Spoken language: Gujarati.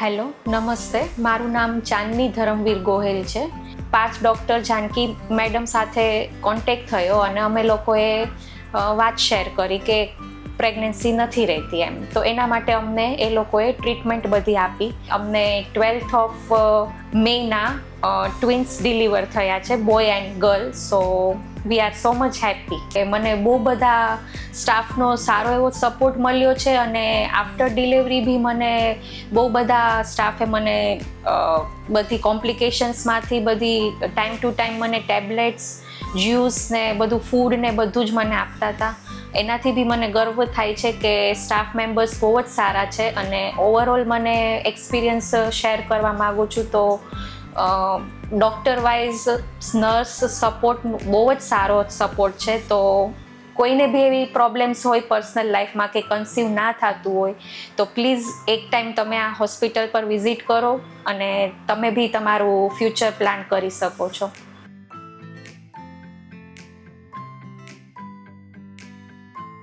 હેલો, નમસ્તે. મારું નામ ચાંદની ધરમવીર ગોહેલ છે. 5 ડૉક્ટર જાનકી મેડમ સાથે કોન્ટેક્ટ થયો અને અમે લોકોએ વાત શેર કરી કે પ્રેગ્નન્સી નથી રહેતી એમ. તો એના માટે અમને એ લોકોએ ટ્રીટમેન્ટ બધી આપી. અમને 12th ઓફ મેના ટ્વિન્સ ડિલિવર થયા છે, boy and girl. So we are so much happy કે મને બહુ બધા સ્ટાફનો સારો એવો સપોર્ટ મળ્યો છે અને આફ્ટર ડિલિવરી બી મને બહુ બધા સ્ટાફે મને બધી કોમ્પ્લિકેશન્સમાંથી બધી ટાઈમ ટુ ટાઈમ મને ટેબ્લેટ્સ, જ્યુસ ને બધું ફૂડ ને બધું જ મને આપતા હતા. એનાથી બી મને ગર્વ થાય છે કે સ્ટાફ મેમ્બર્સ બહુ જ સારા છે અને ઓવરઓલ મને એક્સપિરિયન્સ શેર કરવા માગું છું. તો ડૉક્ટર વાઇઝ નર્સ સપોર્ટ બહુ જ સારો સપોર્ટ છે. તો કોઈને બી એવી પ્રોબ્લેમ્સ હોય પર્સનલ લાઈફમાં કે કન્સીવ ના થતું હોય તો પ્લીઝ એક ટાઈમ તમે આ હોસ્પિટલ પર વિઝિટ કરો અને તમે બી તમારું ફ્યુચર પ્લાન કરી શકો છો.